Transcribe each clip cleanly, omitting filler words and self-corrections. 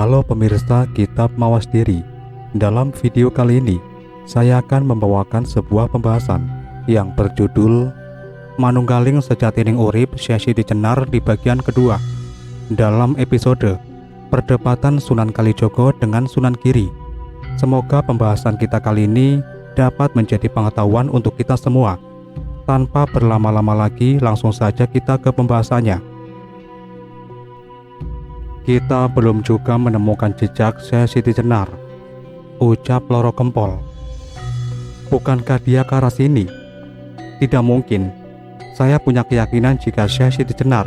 Halo pemirsa Kitab Mawas Diri. Dalam video kali ini, saya akan membawakan sebuah pembahasan yang berjudul Manunggaling Sejatining Urip Syekh Siti Jenar di bagian kedua. Dalam episode Perdebatan Sunan Kalijogo dengan Sunan Giri. Semoga pembahasan kita kali ini dapat menjadi pengetahuan untuk kita semua. Tanpa berlama-lama lagi, langsung saja kita ke pembahasannya. Kita belum juga menemukan jejak Syekh Siti Jenar, ucap Loro Kempol. Bukankah dia ke arah sini? Tidak mungkin. Saya punya keyakinan jika Syekh Siti Jenar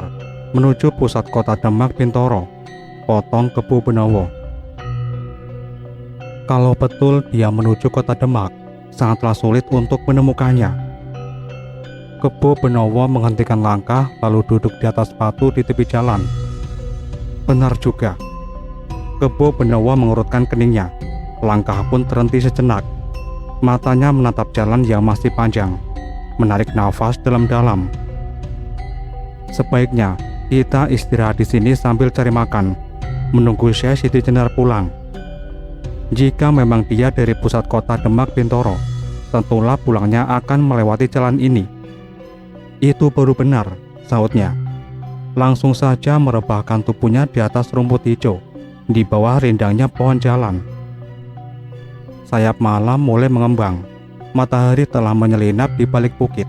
menuju pusat kota Demak Bintoro, potong Kebo Benowo. Kalau betul dia menuju kota Demak, sangatlah sulit untuk menemukannya. Kebo Benowo menghentikan langkah lalu duduk di atas batu di tepi jalan. Benar juga. Kebo Benowo mengurutkan keningnya. Langkah pun terhenti sejenak. Matanya menatap jalan yang masih panjang. Menarik nafas dalam-dalam. Sebaiknya kita istirahat di sini sambil cari makan, menunggu Syekh Siti Jenar pulang. Jika memang dia dari pusat kota Demak Bintoro, tentulah pulangnya akan melewati jalan ini. Itu baru benar, sahutnya. Langsung saja merebahkan tubuhnya di atas rumput hijau, di bawah rindangnya pohon jalan. Sayap malam mulai mengembang. Matahari telah menyelinap di balik bukit.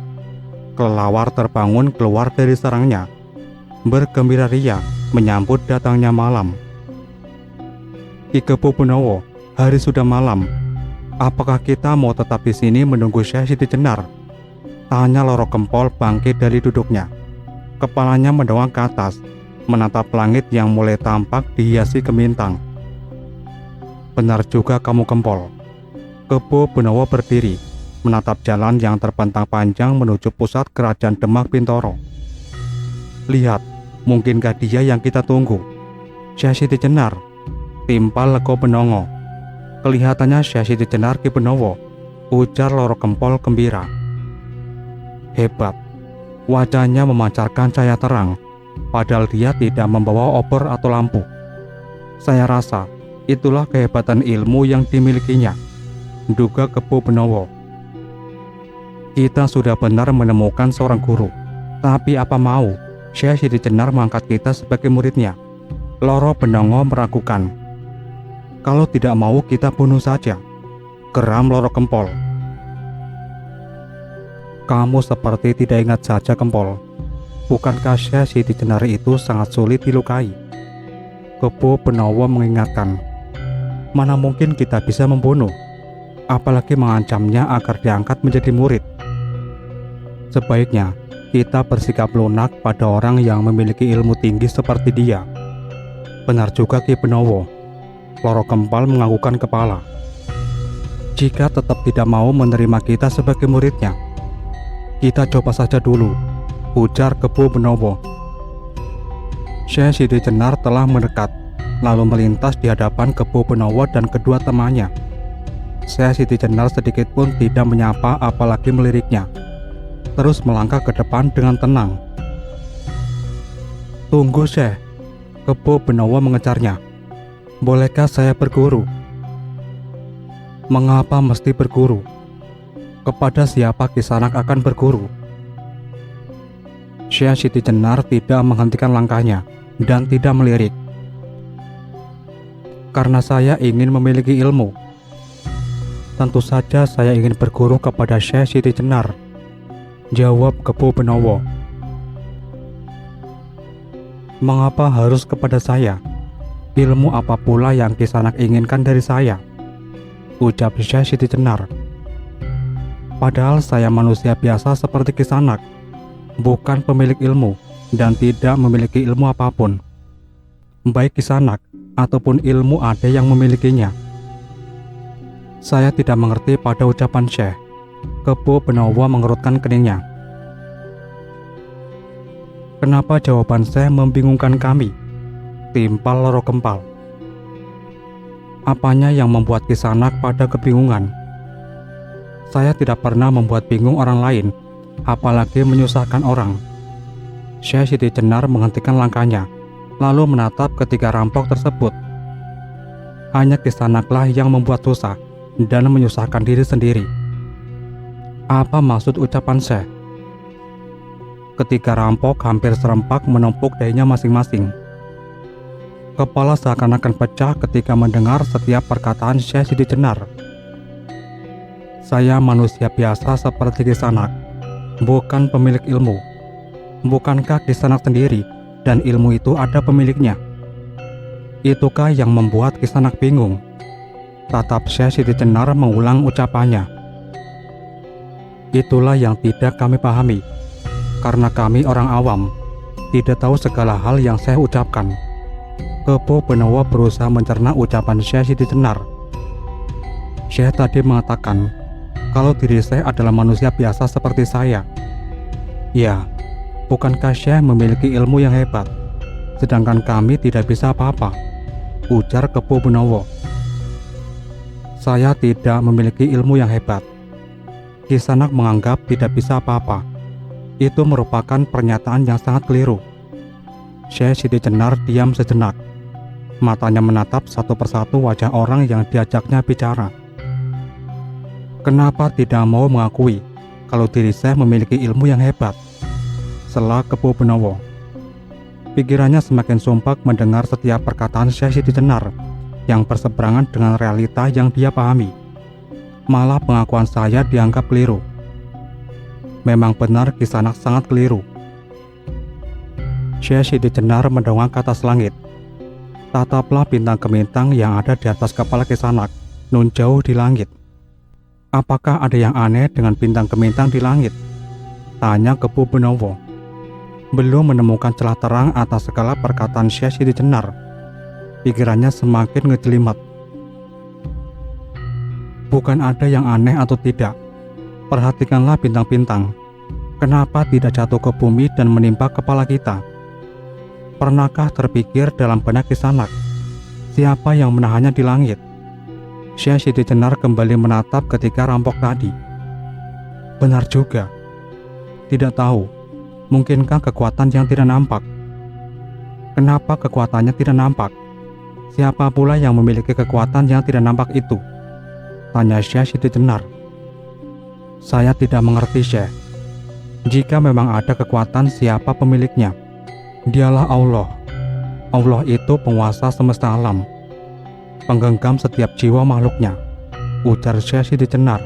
Kelelawar terbangun keluar dari sarangnya, bergembira ria menyambut datangnya malam. Ki Kebo Benowo, hari sudah malam. Apakah kita mau tetap di sini menunggu Syekh Siti Jenar? Tanya Loro Kempol bangkit dari duduknya. Kepalanya mendongak ke atas, menatap langit yang mulai tampak dihiasi gemintang. Benar juga kamu Kempol. Kebo Benowo berdiri, menatap jalan yang terbentang panjang menuju pusat kerajaan Demak Bintoro. Lihat, mungkinkah dia yang kita tunggu? Syekh Siti Jenar, timpal Lego Benongo. Kelihatannya Syekh Siti Jenar Ki Benowo, ujar Loro Kempol gembira. Hebat. Wajahnya memancarkan cahaya terang, padahal dia tidak membawa obor atau lampu. Saya rasa itulah kehebatan ilmu yang dimilikinya, duga Kebo Benowo. Kita sudah benar menemukan seorang guru, tapi apa mau Syekh Siti Jenar mengangkat kita sebagai muridnya? Loro Benongo meragukan. Kalau tidak mau kita bunuh saja, geram Loro Kempol. Kamu seperti tidak ingat saja Kempol. Bukankah Syekh Siti Jenar itu sangat sulit dilukai? Kebo Benowo mengingatkan. Mana mungkin kita bisa membunuh, apalagi mengancamnya agar diangkat menjadi murid. Sebaiknya kita bersikap lunak pada orang yang memiliki ilmu tinggi seperti dia. Benar juga Ki Benowo. Loro Kempol menganggukkan kepala. Jika tetap tidak mau menerima kita sebagai muridnya, kita coba saja dulu, ujar Kebo Benowo. Syekh Siti Jenar telah mendekat, lalu melintas di hadapan Kebo Benowo dan kedua temannya. Syekh Siti Jenar sedikit pun tidak menyapa apalagi meliriknya, terus melangkah ke depan dengan tenang. Tunggu Syekh, Kebo Benowo mengejarnya. Bolehkah saya berguru? Mengapa mesti berguru? Kepada siapa Kisanak akan berguru? Syekh Siti Jenar tidak menghentikan langkahnya dan tidak melirik. Karena saya ingin memiliki ilmu. Tentu saja saya ingin berguru kepada Syekh Siti Jenar, jawab Kebo Benowo. Mengapa harus kepada saya? Ilmu apa pula yang Kisanak inginkan dari saya? Ucap Syekh Siti Jenar. Padahal saya manusia biasa seperti Kisanak, bukan pemilik ilmu dan tidak memiliki ilmu apapun. Baik Kisanak ataupun ilmu ada yang memilikinya. Saya tidak mengerti pada ucapan Syekh. Kebo Benowo mengerutkan keningnya. Kenapa jawaban Syekh membingungkan kami? Timpal Loro Kempol. Apanya yang membuat Kisanak pada kebingungan? Saya tidak pernah membuat bingung orang lain, apalagi menyusahkan orang. Syekh Siti Jenar menghentikan langkahnya, lalu menatap ketiga rampok tersebut. Hanya Kisanaklah yang membuat susah dan menyusahkan diri sendiri. Apa maksud ucapan Syekh? Ketiga rampok hampir serempak menumpuk dahinya masing-masing. Kepala seakan-akan pecah ketika mendengar setiap perkataan Syekh Siti Jenar. Saya manusia biasa seperti Kisanak, bukan pemilik ilmu. Bukankah Kisanak sendiri dan ilmu itu ada pemiliknya? Itukah yang membuat Kisanak bingung? Tatap Syekh Siti Jenar mengulang ucapannya. Itulah yang tidak kami pahami, karena kami orang awam, tidak tahu segala hal yang saya ucapkan. Kepo Benowo berusaha mencerna ucapan Syekh Siti Jenar. Syekh tadi mengatakan kalau diri saya adalah manusia biasa seperti saya. Ya, bukankah Syekh memiliki ilmu yang hebat, sedangkan kami tidak bisa apa-apa? Ujar Kepo Benowo. Saya tidak memiliki ilmu yang hebat. Kisanak menganggap tidak bisa apa-apa. Itu merupakan pernyataan yang sangat keliru. Syekh Siti Jenar diam sejenak. Matanya menatap satu persatu wajah orang yang diajaknya bicara. Kenapa tidak mau mengakui kalau diri saya memiliki ilmu yang hebat? Sela Kepo Benowo. Pikirannya semakin sumpah mendengar setiap perkataan Syekh Siti Jenar yang berseberangan dengan realita yang dia pahami. Malah pengakuan saya dianggap keliru. Memang benar Kisanak sangat keliru. Syekh Siti Jenar mendongak ke atas langit. Tataplah bintang gemintang yang ada di atas kepala Kisanak, nun jauh di langit. Apakah ada yang aneh dengan bintang gemintang di langit? Tanya Kepo Benowo. Belum menemukan celah terang atas segala perkataan Syekh Siti Jenar. Pikirannya semakin ngejelimet. Bukan ada yang aneh atau tidak. Perhatikanlah bintang-bintang. Kenapa tidak jatuh ke bumi dan menimpa kepala kita? Pernahkah terpikir dalam benak Kisanak, siapa yang menahannya di langit? Syekh Siti Jenar kembali menatap ketika rampok tadi. Benar juga. Tidak tahu, mungkinkah kekuatan yang tidak nampak? Kenapa kekuatannya tidak nampak? Siapa pula yang memiliki kekuatan yang tidak nampak itu? Tanya Syekh Siti Jenar. Saya tidak mengerti, Syekh. Jika memang ada kekuatan, siapa pemiliknya? Dialah Allah. Allah itu penguasa semesta alam, penggenggam setiap jiwa makhluknya, ujar Syekh Siti Jenar.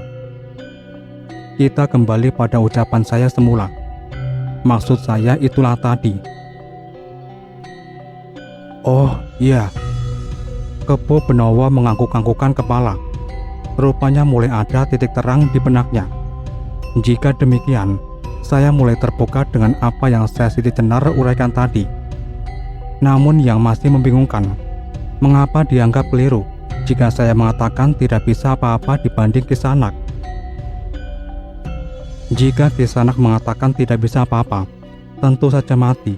Kita kembali pada ucapan saya semula. Maksud saya itulah tadi. Oh iya. Kepo Benowo mengangguk-anggukan kepala. Rupanya mulai ada titik terang di benaknya. Jika demikian, saya mulai terbuka dengan apa yang Syekh Siti Jenar uraikan tadi. Namun yang masih membingungkan, mengapa dianggap keliru jika saya mengatakan tidak bisa apa-apa dibanding Kisanak? Jika Kisanak mengatakan tidak bisa apa-apa, tentu saja mati.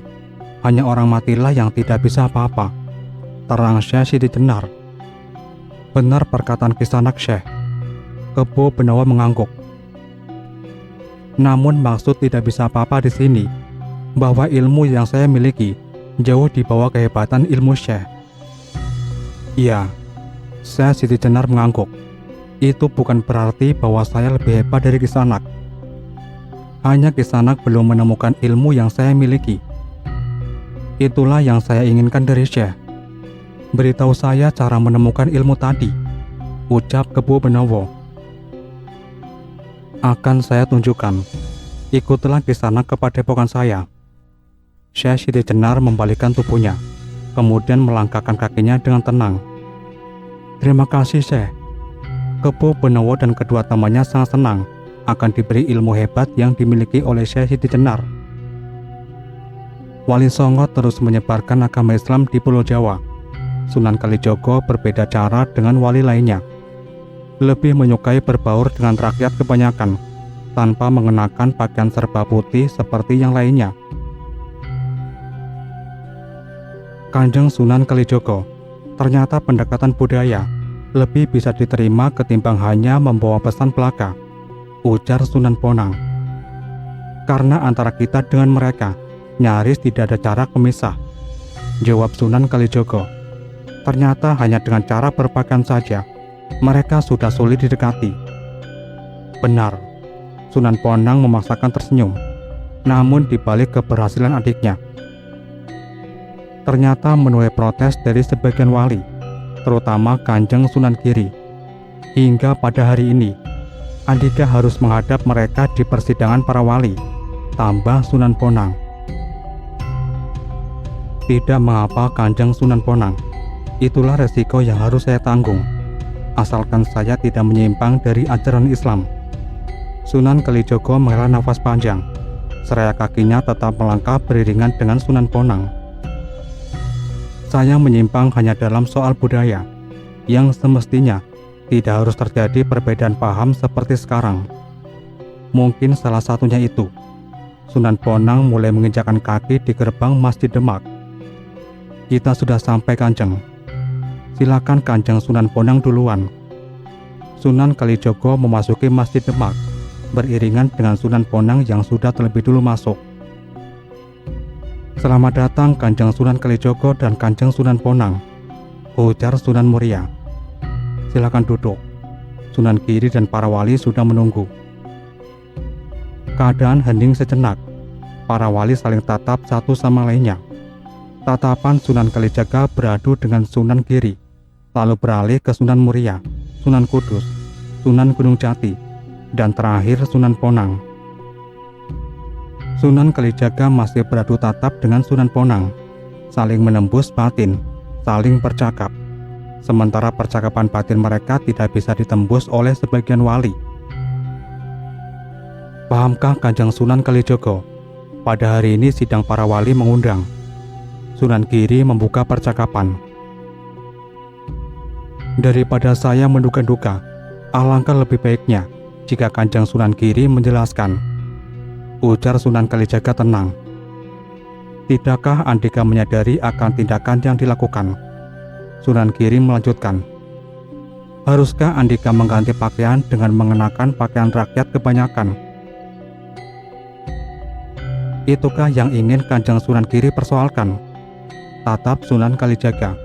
Hanya orang matilah yang tidak bisa apa-apa, terang Syekh Siti Jenar. Benar perkataan Kisanak, Syekh. Kepo Benowo mengangguk. Namun maksud tidak bisa apa-apa di sini, bahwa ilmu yang saya miliki jauh di bawah kehebatan ilmu Syekh. Iya, Syekh Siti Jenar mengangguk. Itu bukan berarti bahwa saya lebih hebat dari Kisanak. Hanya Kisanak belum menemukan ilmu yang saya miliki. Itulah yang saya inginkan dari Syekh. Beritahu saya cara menemukan ilmu tadi, ucap Kepo Benowo. Akan saya tunjukkan. Ikutlah Kisanak ke padepokan saya. Syekh Siti Jenar membalikkan tubuhnya, kemudian melangkahkan kakinya dengan tenang. Terima kasih, Syekh. Kepo Benowo dan kedua temannya sangat senang akan diberi ilmu hebat yang dimiliki oleh Syekh Siti Jenar. Wali Songo terus menyebarkan agama Islam di Pulau Jawa. Sunan Kalijogo berbeda cara dengan wali lainnya. Lebih menyukai berbaur dengan rakyat kebanyakan, tanpa mengenakan pakaian serba putih seperti yang lainnya. Kanjeng Sunan Kalijogo, ternyata pendekatan budaya lebih bisa diterima ketimbang hanya membawa pesan belaka, ujar Sunan Bonang. Karena antara kita dengan mereka nyaris tidak ada jarak pemisah, jawab Sunan Kalijogo. Ternyata hanya dengan cara berpakaian saja, mereka sudah sulit didekati. Benar, Sunan Bonang memaksakan tersenyum, namun dibalik keberhasilan adiknya, ternyata menuai protes dari sebagian wali, terutama Kanjeng Sunan Giri. Hingga pada hari ini, Andika harus menghadap mereka di persidangan para wali, tambah Sunan Bonang. Tidak mengapa Kanjeng Sunan Bonang, itulah resiko yang harus saya tanggung, asalkan saya tidak menyimpang dari ajaran Islam. Sunan Kalijogo menghela nafas panjang, seraya kakinya tetap melangkah beriringan dengan Sunan Bonang. Saya menyimpang hanya dalam soal budaya, yang semestinya tidak harus terjadi perbedaan paham seperti sekarang. Mungkin salah satunya itu, Sunan Bonang mulai menginjakkan kaki di gerbang Masjid Demak. Kita sudah sampai, Kanjeng. Silakan Kanjeng Sunan Bonang duluan. Sunan Kalijogo memasuki Masjid Demak, beriringan dengan Sunan Bonang yang sudah terlebih dulu masuk. Selamat datang Kanjeng Sunan Kalijogo dan Kanjeng Sunan Bonang, ujar Sunan Muria. Silakan duduk. Sunan Giri dan para wali sudah menunggu. Keadaan hening sejenak. Para wali saling tatap satu sama lainnya. Tatapan Sunan Kalijaga beradu dengan Sunan Giri, lalu beralih ke Sunan Muria, Sunan Kudus, Sunan Gunung Jati, dan terakhir Sunan Bonang. Sunan Kalijaga masih beradu tatap dengan Sunan Bonang, saling menembus batin, saling bercakap. Sementara percakapan batin mereka tidak bisa ditembus oleh sebagian wali. Pahamkah Kanjeng Sunan Kalijogo, pada hari ini sidang para wali mengundang? Sunan Giri membuka percakapan. Daripada saya menduga-duga, alangkah lebih baiknya jika Kanjeng Sunan Giri menjelaskan, ujar Sunan Kalijaga tenang. Tidakkah Andika menyadari akan tindakan yang dilakukan? Sunan Giri melanjutkan. Haruskah Andika mengganti pakaian dengan mengenakan pakaian rakyat kebanyakan? Itukah yang ingin Kanjeng Sunan Giri persoalkan? Tatap Sunan Kalijaga.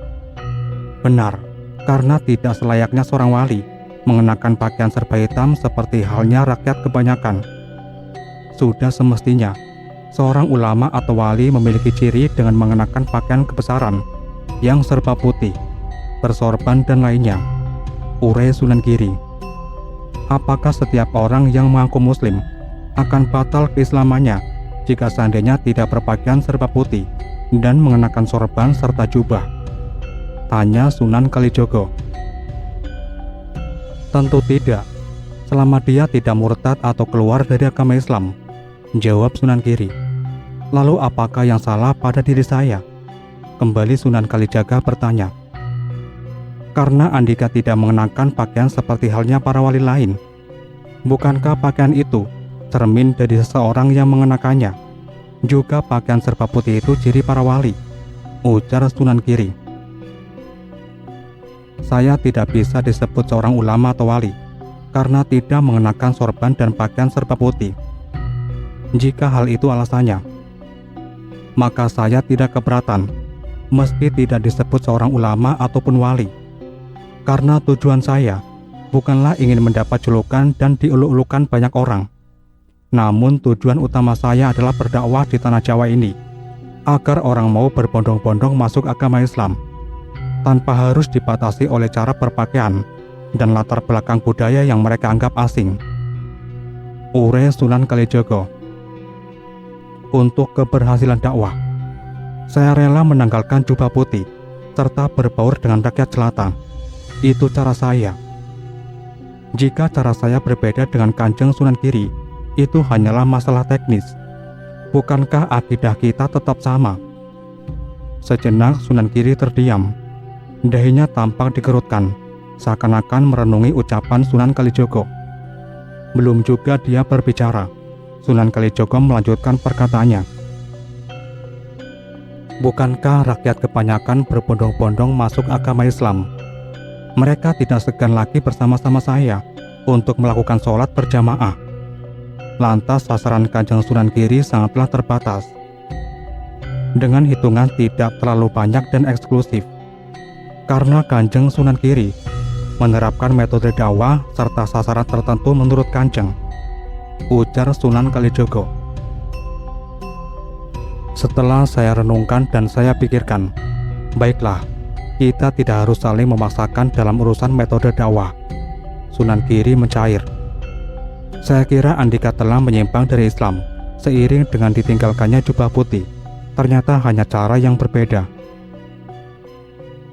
Benar, karena tidak selayaknya seorang wali mengenakan pakaian serba hitam seperti halnya rakyat kebanyakan. Sudah semestinya seorang ulama atau wali memiliki ciri dengan mengenakan pakaian kebesaran yang serba putih, bersorban dan lainnya, urai Sunan Giri. Apakah setiap orang yang mengaku muslim akan batal keislamannya jika seandainya tidak berpakaian serba putih dan mengenakan sorban serta jubah? Tanya Sunan Kalijogo. Tentu tidak, selama dia tidak murtad atau keluar dari agama Islam, jawab Sunan Giri. Lalu apakah yang salah pada diri saya? Kembali Sunan Kalijaga bertanya. Karena Andika tidak mengenakan pakaian seperti halnya para wali lain. Bukankah pakaian itu cermin dari seseorang yang mengenakannya? Juga pakaian serba putih itu ciri para wali, ujar Sunan Giri. Saya tidak bisa disebut seorang ulama atau wali karena tidak mengenakan sorban dan pakaian serba putih. Jika hal itu alasannya, maka saya tidak keberatan meski tidak disebut seorang ulama ataupun wali. Karena tujuan saya bukanlah ingin mendapat julukan dan diuluk-ulukan banyak orang. Namun tujuan utama saya adalah berdakwah di tanah Jawa ini, agar orang mau berbondong-bondong masuk agama Islam, tanpa harus dibatasi oleh cara berpakaian dan latar belakang budaya yang mereka anggap asing. Urai Sunan Kalijogo. Untuk keberhasilan dakwah, saya rela menanggalkan jubah putih, serta berbaur dengan rakyat jelata. Itu cara saya. Jika cara saya berbeda dengan Kanjeng Sunan Giri, itu hanyalah masalah teknis. Bukankah akidah kita tetap sama? Sejenak Sunan Giri terdiam. Dahinya tampak dikerutkan, seakan-akan merenungi ucapan Sunan Kalijogo. Belum juga dia berbicara, Sunan Kalijogo melanjutkan perkataannya. Bukankah rakyat kebanyakan berbondong-bondong masuk agama Islam? Mereka tidak segan lagi bersama-sama saya untuk melakukan sholat berjamaah. Lantas sasaran Kanjeng Sunan Giri sangatlah terbatas, dengan hitungan tidak terlalu banyak dan eksklusif. Karena Kanjeng Sunan Giri menerapkan metode dakwah serta sasaran tertentu menurut Kanjeng, ujar Sunan Kalijogo. Setelah saya renungkan dan saya pikirkan, baiklah, kita tidak harus saling memaksakan dalam urusan metode dakwah. Sunan Giri mencair. Saya kira Andika telah menyimpang dari Islam seiring dengan ditinggalkannya jubah putih. Ternyata hanya cara yang berbeda.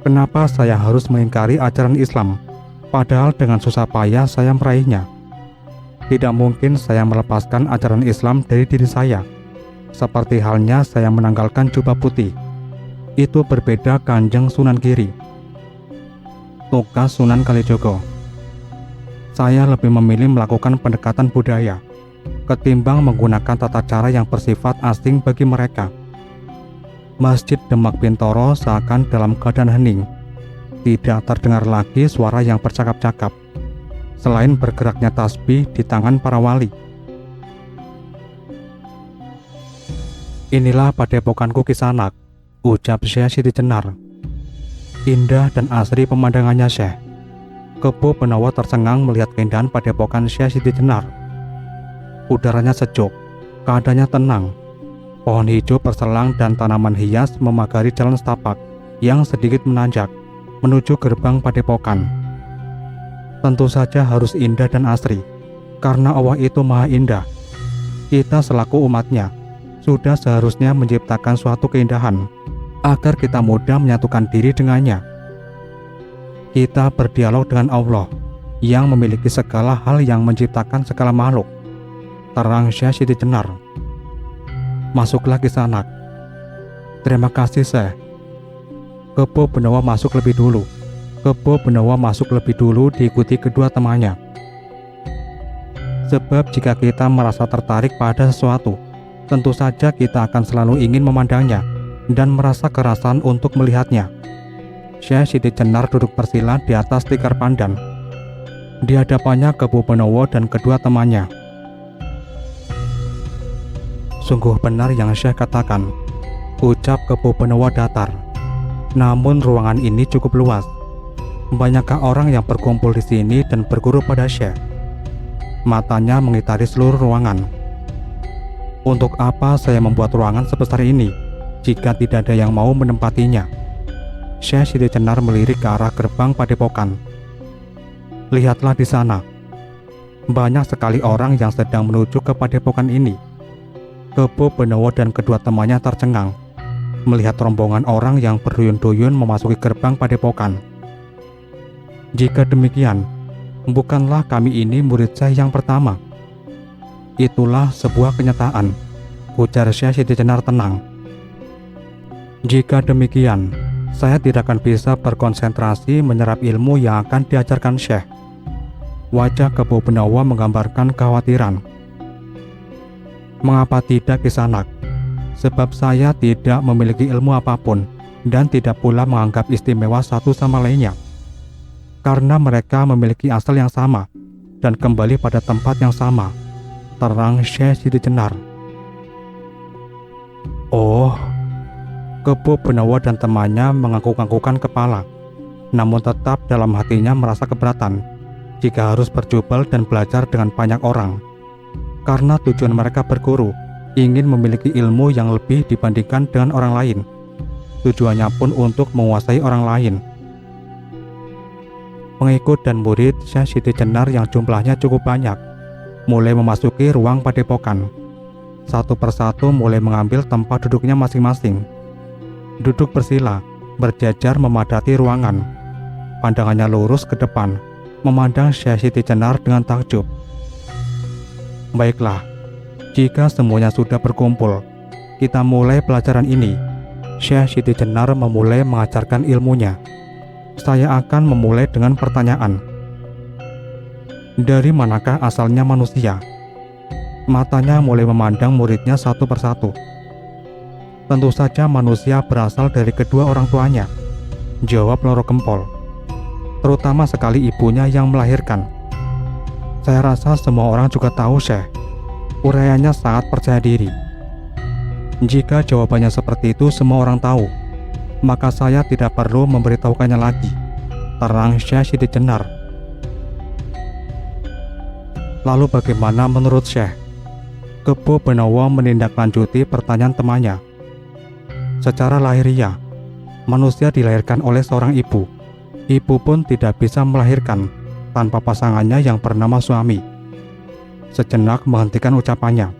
Kenapa saya harus mengingkari ajaran Islam, padahal dengan susah payah saya meraihnya? Tidak mungkin saya melepaskan ajaran Islam dari diri saya, seperti halnya saya menanggalkan jubah putih. Itu berbeda, Kanjeng Sunan Giri, tugas Sunan Kalijogo. Saya lebih memilih melakukan pendekatan budaya, ketimbang menggunakan tata cara yang bersifat asing bagi mereka. Masjid Demak Bintoro seakan dalam keadaan hening. Tidak terdengar lagi suara yang bercakap-cakap, selain bergeraknya tasbih di tangan para wali. Inilah padepokanku Kisanak, ucap Syekh Siti Jenar. Indah dan asri pemandangannya, Syekh. Kebo Benowo tercengang melihat keindahan padepokan Syekh Siti Jenar. Udaranya sejuk, keadaannya tenang. Pohon hijau berselang dan tanaman hias memagari jalan setapak yang sedikit menanjak menuju gerbang padepokan. Tentu saja harus indah dan asri, karena Allah itu maha indah. Kita selaku umatnya sudah seharusnya menciptakan suatu keindahan agar kita mudah menyatukan diri dengannya. Kita berdialog dengan Allah yang memiliki segala hal yang menciptakan segala makhluk, terang Syekh Siti Jenar. Masuklah Kisanak. Terima kasih, Syekh. Kebo Benowo masuk lebih dulu. Kebo Benowo masuk lebih dulu diikuti kedua temannya. Sebab jika kita merasa tertarik pada sesuatu, tentu saja kita akan selalu ingin memandangnya dan merasa kerasan untuk melihatnya. Syekh Siti Jenar duduk bersila di atas tikar pandan. Di hadapannya Kebo Benowo dan kedua temannya. Sungguh benar yang Syekh katakan, ucap Kebo Benowo datar. Namun ruangan ini cukup luas. Banyakkah orang yang berkumpul di sini dan berguru pada Syekh? Matanya mengitari seluruh ruangan. Untuk apa saya membuat ruangan sebesar ini jika tidak ada yang mau menempatinya? Syekh Siti Jenar melirik ke arah gerbang padepokan. Lihatlah di sana. Banyak sekali orang yang sedang menuju ke padepokan ini. Kebo Benowo dan kedua temannya tercengang melihat rombongan orang yang berduyun-duyun memasuki gerbang padepokan. Jika demikian, bukanlah kami ini murid Syekh yang pertama. Itulah sebuah kenyataan, ujar Syekh Siti Jenar tenang. Jika demikian, saya tidak akan bisa berkonsentrasi menyerap ilmu yang akan diajarkan Syekh. Wajah Kebo Benowo menggambarkan kekhawatiran. Mengapa tidak, Kisanak? Sebab saya tidak memiliki ilmu apapun dan tidak pula menganggap istimewa satu sama lainnya. Karena mereka memiliki asal yang sama dan kembali pada tempat yang sama, terang Syekh Siti Jenar. Oh, Kebo Benowo dan temannya mengangguk-anggukan kepala, namun tetap dalam hatinya merasa keberatan jika harus berjubel dan belajar dengan banyak orang. Karena tujuan mereka berguru ingin memiliki ilmu yang lebih dibandingkan dengan orang lain. Tujuannya pun untuk menguasai orang lain. Pengikut dan murid Syekh Siti Jenar yang jumlahnya cukup banyak mulai memasuki ruang padepokan. Satu persatu mulai mengambil tempat duduknya masing-masing. Duduk bersila, berjajar memadati ruangan. Pandangannya lurus ke depan, memandang Syekh Siti Jenar dengan takjub. Baiklah, jika semuanya sudah berkumpul, kita mulai pelajaran ini. Syekh Siti Jenar memulai mengajarkan ilmunya. Saya akan memulai dengan pertanyaan. Dari manakah asalnya manusia? Matanya mulai memandang muridnya satu persatu. Tentu saja manusia berasal dari kedua orang tuanya, jawab Loro Gempol. Terutama sekali ibunya yang melahirkan. Saya rasa semua orang juga tahu, Syekh. Uraiannya sangat percaya diri. Jika jawabannya seperti itu semua orang tahu, maka saya tidak perlu memberitahukannya lagi, terang Syekh Siti Jenar. Lalu bagaimana menurut Syekh? Kebo Benowo menindaklanjuti pertanyaan temannya. Secara lahiriah, manusia dilahirkan oleh seorang ibu. Ibu pun tidak bisa melahirkan tanpa pasangannya yang bernama suami. Sejenak menghentikan ucapannya.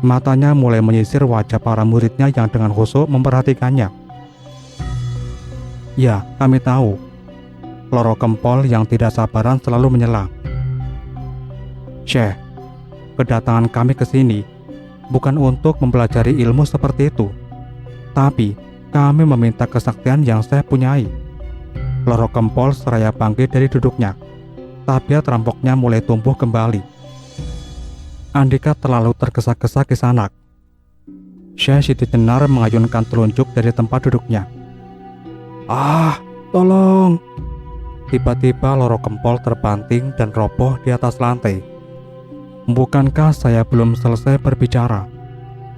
Matanya mulai menyisir wajah para muridnya yang dengan khusyuk memperhatikannya. Ya, kami tahu. Loro Kempol yang tidak sabaran selalu menyela. Syekh, kedatangan kami ke sini bukan untuk mempelajari ilmu seperti itu, tapi kami meminta kesaktian yang saya punyai. Loro Kempol seraya bangkit dari duduknya. Tabiat rampoknya mulai tumbuh kembali. Andika terlalu tergesa-gesa kisanak. Syekh Siti Jenar mengayunkan telunjuk dari tempat duduknya. Ah, tolong! Tiba-tiba Loro Kempol terbanting dan roboh di atas lantai. Bukankah saya belum selesai berbicara?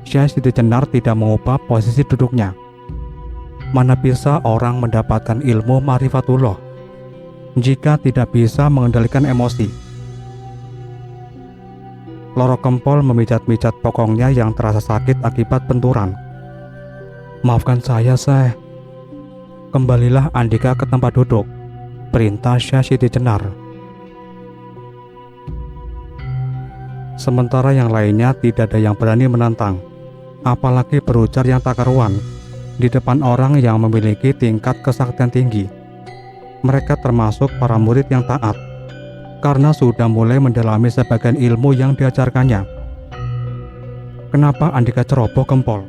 Syekh Siti Jenar tidak mengubah posisi duduknya. Mana bisa orang mendapatkan ilmu ma'rifatullah jika tidak bisa mengendalikan emosi? Loro Kempol memijat-mijat bokongnya yang terasa sakit akibat benturan. Maafkan saya, Syekh. Kembalilah Andika ke tempat duduk, perintah Syekh Siti Jenar. Sementara yang lainnya tidak ada yang berani menantang, apalagi berujar yang tak karuan di depan orang yang memiliki tingkat kesaktian tinggi. Mereka termasuk para murid yang taat, karena sudah mulai mendalami sebagian ilmu yang diajarkannya. Kenapa Andika ceroboh, Kempol?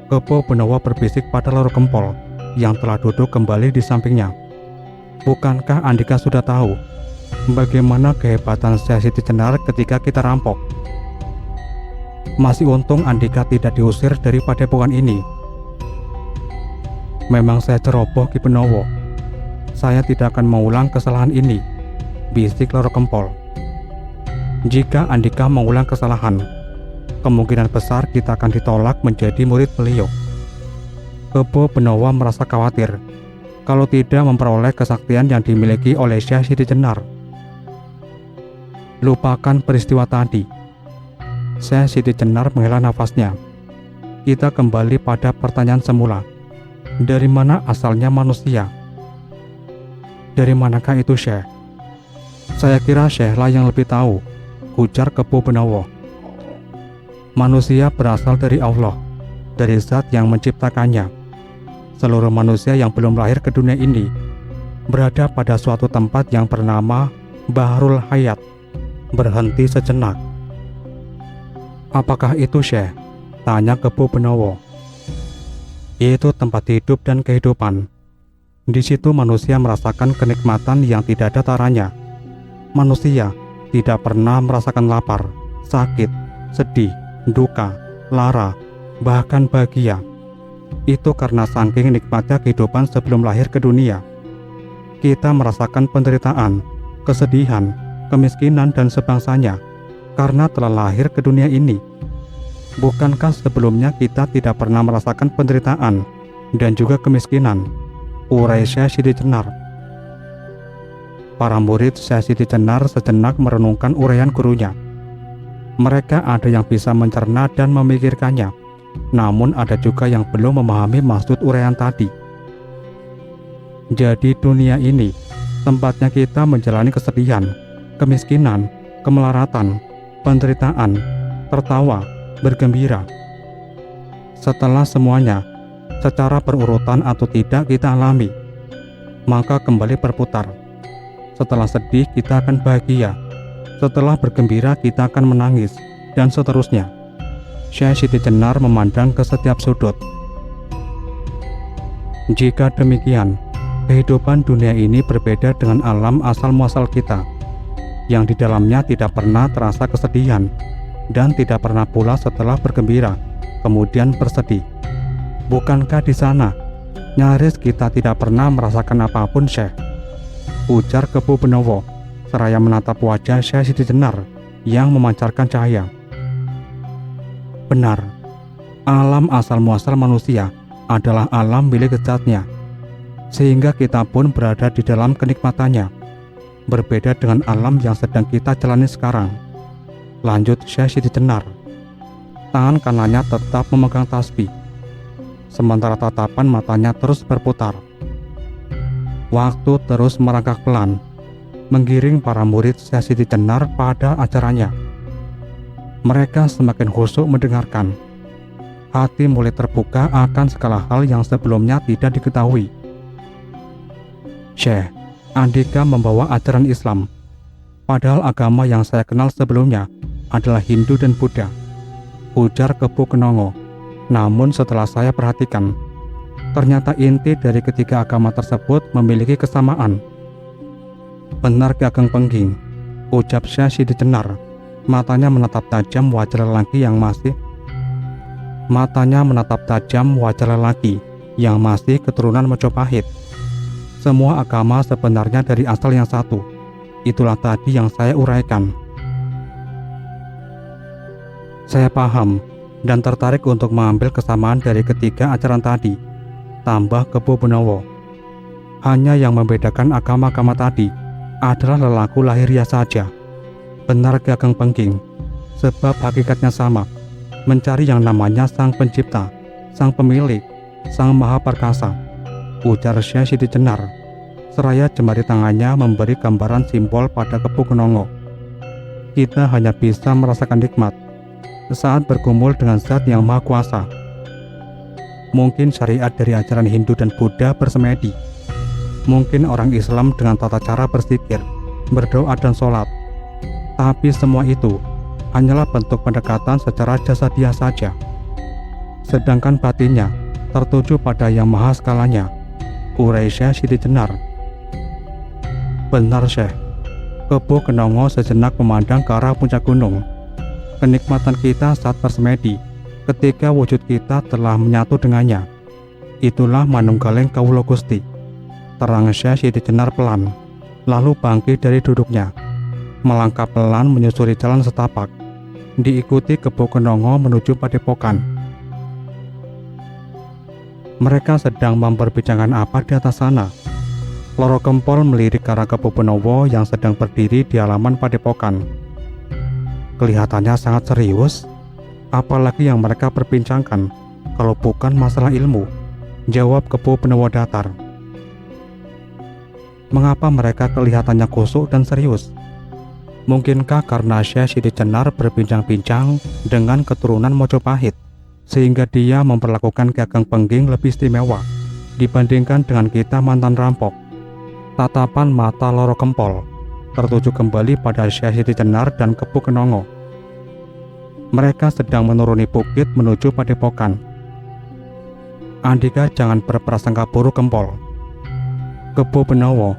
Kebo Benowo berbisik pada Loro Kempol yang telah duduk kembali di sampingnya. Bukankah Andika sudah tahu bagaimana kehebatan Syekh Siti Jenar ketika kita rampok? Masih untung Andika tidak diusir dari padepokan ini. Memang saya ceroboh, Ki Benowo. Saya tidak akan mengulang kesalahan ini, bisik Loro Kempol. Jika Andika mengulang kesalahan, kemungkinan besar kita akan ditolak menjadi murid beliau. Kebo Benowo merasa khawatir kalau tidak memperoleh kesaktian yang dimiliki oleh Syekh Siti Jenar. Lupakan peristiwa tadi. Syekh Siti Jenar menghela nafasnya. Kita kembali pada pertanyaan semula. Dari mana asalnya manusia? Dari manakah itu, Syekh? Saya kira Syekh lah yang lebih tahu, ujar Kebo Benowo. Manusia berasal dari Allah, dari zat yang menciptakannya. Seluruh manusia yang belum lahir ke dunia ini berada pada suatu tempat yang bernama Bahrul Hayat. Berhenti sejenak. Apakah itu, Syekh? Tanya Kebo Benowo. Itu tempat hidup dan kehidupan. Di situ manusia merasakan kenikmatan yang tidak ada taranya. Manusia tidak pernah merasakan lapar, sakit, sedih, duka, lara, bahkan bahagia. Itu karena saking nikmatnya kehidupan sebelum lahir ke dunia. Kita merasakan penderitaan, kesedihan, kemiskinan dan sebangsanya karena telah lahir ke dunia ini. Bukankah sebelumnya kita tidak pernah merasakan penderitaan dan juga kemiskinan? Urai Syekh Siti Jenar. Para murid Syekh Siti Jenar sejenak merenungkan uraian gurunya. Mereka ada yang bisa mencerna dan memikirkannya, namun ada juga yang belum memahami maksud uraian tadi. Jadi dunia ini tempatnya kita menjalani kesedihan, kemiskinan, kemelaratan, penderitaan, tertawa, bergembira. Setelah semuanya, secara berurutan atau tidak kita alami, maka kembali berputar. Setelah sedih kita akan bahagia, setelah bergembira kita akan menangis, dan seterusnya. Syekh Siti Jenar memandang ke setiap sudut. Jika demikian, kehidupan dunia ini berbeda dengan alam asal-muasal kita, yang di dalamnya tidak pernah terasa kesedihan, dan tidak pernah pula setelah bergembira, kemudian bersedih. Bukankah di sana, nyaris kita tidak pernah merasakan apapun, Syekh? Ujar Kebo Benowo, seraya menatap wajah Syekh Siti Jenar yang memancarkan cahaya. Benar, alam asal-muasal manusia adalah alam milik Zatnya, sehingga kita pun berada di dalam kenikmatannya, berbeda dengan alam yang sedang kita jalani sekarang. Lanjut Syekh Siti Jenar. Tangan kanannya tetap memegang tasbih, sementara tatapan matanya terus berputar. Waktu terus merangkak pelan, menggiring para murid Syekh Siti Jenar pada acaranya. Mereka semakin khusyuk mendengarkan. Hati mulai terbuka akan segala hal yang sebelumnya tidak diketahui. Syekh, Andika membawa ajaran Islam, padahal agama yang saya kenal sebelumnya adalah Hindu dan Buddha, ujar Kepu Kenongo. Namun setelah saya perhatikan, ternyata inti dari ketiga agama tersebut memiliki kesamaan. Benar Ki Ageng Pengging, ucap Syekh Siti Jenar, matanya menatap tajam wajah lelaki yang masih keturunan Majapahit. Semua agama sebenarnya dari asal yang satu. Itulah tadi yang saya uraikan. Saya paham dan tertarik untuk mengambil kesamaan dari ketiga ajaran tadi, tambah Kepu Benowo. Hanya yang membedakan agama-agama tadi adalah lelaku lahiriah saja. Benar Ki Ageng Pengging, sebab hakikatnya sama, mencari yang namanya Sang Pencipta, Sang Pemilik, Sang Maha Perkasa, ujar Syekh Siti Jenar, seraya jemari tangannya memberi gambaran simbol pada Kepu Kenongo. Kita hanya bisa merasakan nikmat saat bergumul dengan Zat yang Maha Kuasa. Mungkin syariat dari ajaran Hindu dan Buddha bersemedi, mungkin orang Islam dengan tata cara berzikir, berdoa dan sholat, tapi semua itu hanyalah bentuk pendekatan secara jasadiah saja. Sedangkan batinnya tertuju pada yang maha skalanya, urai Syekh Siti Jenar. Benar Syekh, Kepu Kenongo sejenak memandang ke arah puncak gunung. Kenikmatan kita saat bersemedi, ketika wujud kita telah menyatu dengannya, itulah Manunggaling Kawula Gusti, terang Syekh Siti Jenar pelan, lalu bangkit dari duduknya, melangkah pelan menyusuri jalan setapak, diikuti Kepu Kenongo menuju padepokan. Mereka sedang memperbincangkan apa di atas sana? Loro Kempol melirik ke arah Kepu Benowo yang sedang berdiri di halaman padepokan. Kelihatannya sangat serius. Apalagi yang mereka perbincangkan kalau bukan masalah ilmu, jawab Kepu Benowo datar. Mengapa mereka kelihatannya khusyuk dan serius? Mungkinkah karena Syekh Siti Jenar berbincang-bincang dengan keturunan Majapahit, sehingga dia memperlakukan Ki Ageng Pengging lebih istimewa dibandingkan dengan kita mantan rampok? Tatapan mata Loro Kempol tertuju kembali pada Syekh Siti Jenar dan Kepu Kenongo. Mereka sedang menuruni bukit menuju padepokan. Andika jangan berprasangka buruk Kempol. Kepu Benowo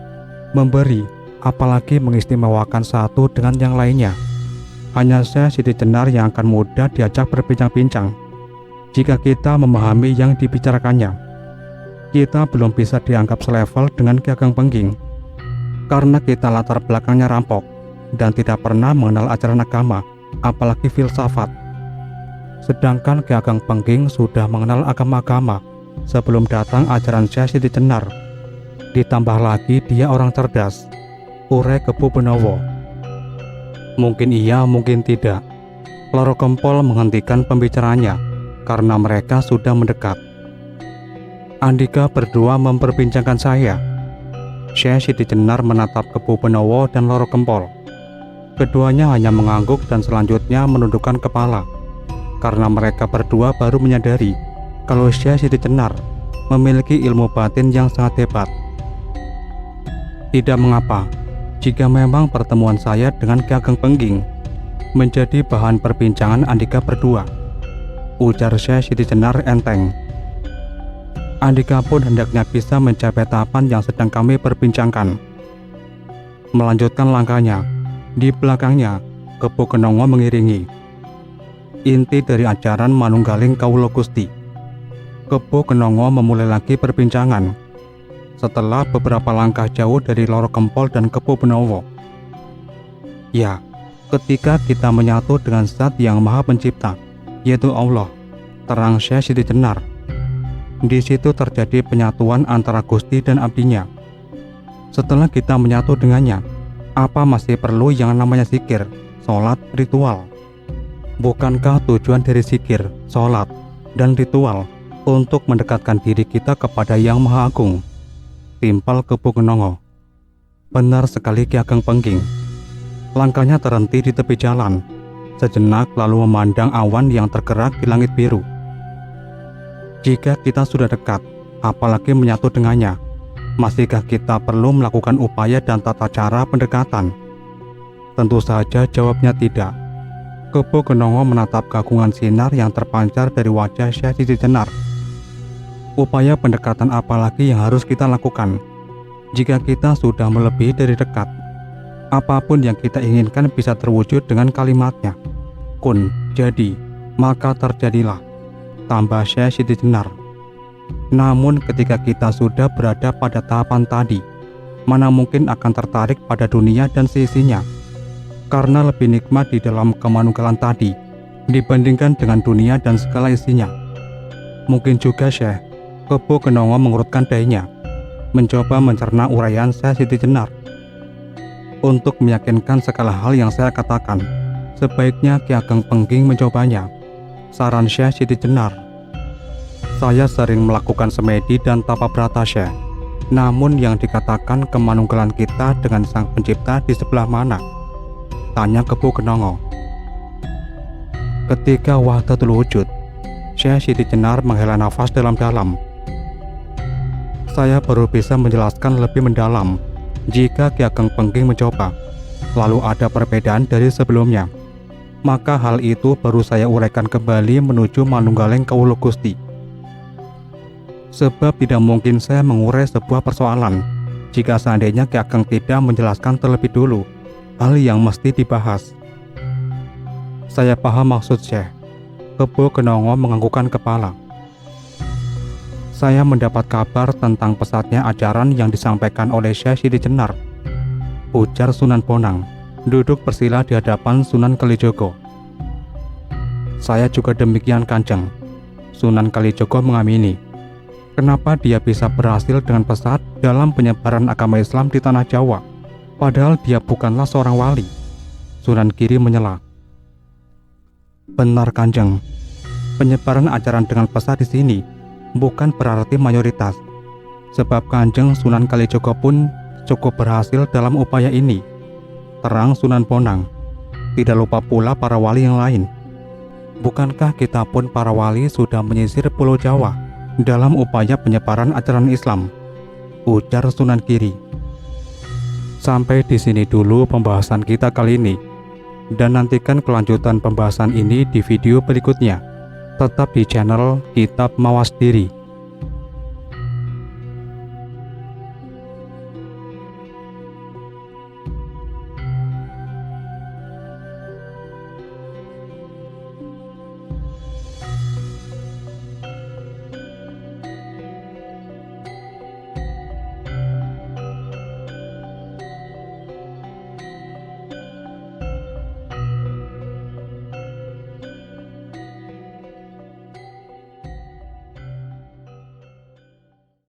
memberi, apalagi mengistimewakan satu dengan yang lainnya. Hanya Syekh Siti Jenar yang akan mudah diajak berbincang-bincang jika kita memahami yang dibicarakannya. Kita belum bisa dianggap selevel dengan Ki Ageng Pengging karena kita latar belakangnya rampok dan tidak pernah mengenal ajaran agama, apalagi filsafat. Sedangkan Ki Ageng Pengging sudah mengenal agama-agama sebelum datang ajaran Syekh Siti Jenar. Ditambah lagi dia orang cerdas, urai Kepu Benowo. Mungkin iya, mungkin tidak. Loro Kempol menghentikan pembicaraannya karena mereka sudah mendekat. Andika berdua memperbincangkan saya. Syekh Siti Jenar menatap Kepu Benowo dan Loro Kempol. Keduanya hanya mengangguk dan selanjutnya menundukkan kepala, karena mereka berdua baru menyadari kalau Syekh Siti Jenar memiliki ilmu batin yang sangat hebat. Tidak mengapa jika memang pertemuan saya dengan Ki Ageng Pengging menjadi bahan perbincangan Andika berdua, ujar Syekh Siti Jenar enteng. Andika pun hendaknya bisa mencapai tahapan yang sedang kami perbincangkan. Melanjutkan langkahnya, di belakangnya Kepu Kenongo mengiringi. Inti dari ajaran Manunggaling Kawula Gusti. Kepu Kenongo memulai lagi perbincangan setelah beberapa langkah jauh dari Loro Kempol dan Kepu Benowo. Ya, ketika kita menyatu dengan Zat yang Maha Pencipta, yaitu Allah, terang Syekh Siti Jenar. Di situ terjadi penyatuan antara Gusti dan abdinya. Setelah kita menyatu dengannya, apa masih perlu yang namanya zikir, sholat, ritual? Bukankah tujuan dari zikir, sholat, dan ritual untuk mendekatkan diri kita kepada Yang Maha Agung? Timpal Kebo Kenongo. Benar sekali Ki Ageng Pengging. Langkahnya terhenti di tepi jalan, sejenak lalu memandang awan yang tergerak di langit biru. Jika kita sudah dekat, apalagi menyatu dengannya, masihkah kita perlu melakukan upaya dan tata cara pendekatan? Tentu saja jawabnya tidak. Kebo Kenongo menatap keagungan sinar yang terpancar dari wajah Syekh Siti Jenar. Upaya pendekatan apalagi yang harus kita lakukan? Jika kita sudah melebihi dari dekat, apapun yang kita inginkan bisa terwujud dengan kalimatnya. Kun, jadi, maka terjadilah, tambah Syekh Siti Jenar. Namun ketika kita sudah berada pada tahapan tadi, mana mungkin akan tertarik pada dunia dan seisinya? Karena lebih nikmat di dalam kemanunggalan tadi dibandingkan dengan dunia dan segala isinya. Mungkin juga Syekh Kebo Kenongo mengurutkan dahinya, mencoba mencerna uraian Syekh Siti Jenar. Untuk meyakinkan segala hal yang saya katakan, sebaiknya Ki Ageng Pengging mencobanya. Saran Syekh Siti Jenar. Saya sering melakukan semedi dan tapa brata Syekh. Namun yang dikatakan kemanunggalan kita dengan Sang Pencipta di sebelah mana? Tanya Kebo Kenongo. Ketika wahdatul wujud, Syekh Siti Jenar menghela nafas dalam-dalam. Saya baru bisa menjelaskan lebih mendalam jika Ki Ageng Pengging mencoba, lalu ada perbedaan dari sebelumnya. Maka hal itu baru saya uraikan kembali menuju manunggaling kawula Gusti. Sebab tidak mungkin saya mengurai sebuah persoalan jika seandainya Ki Ageng tidak menjelaskan terlebih dulu hal yang mesti dibahas. Saya paham maksud Syekh. Kebo Kenongo menganggukkan kepala. Saya mendapat kabar tentang pesatnya ajaran yang disampaikan oleh Syekh Siti Jenar, ujar Sunan Bonang, duduk bersila di hadapan Sunan Kalijogo. Saya juga demikian Kanjeng. Sunan Kalijogo mengamini. Kenapa dia bisa berhasil dengan pesat dalam penyebaran agama Islam di tanah Jawa, padahal dia bukanlah seorang wali? Sunan Giri menyela. Benar Kanjeng, penyebaran ajaran dengan pesat di sini bukan berarti mayoritas, sebab Kanjeng Sunan Kalijogo pun cukup berhasil dalam upaya ini. Terang Sunan Bonang. Tidak lupa pula para wali yang lain. Bukankah kita pun para wali sudah menyisir Pulau Jawa dalam upaya penyebaran ajaran Islam? Ujar Sunan Giri. Sampai di sini dulu pembahasan kita kali ini, dan nantikan kelanjutan pembahasan ini di video berikutnya. Tetap di channel Kitab Mawas Diri.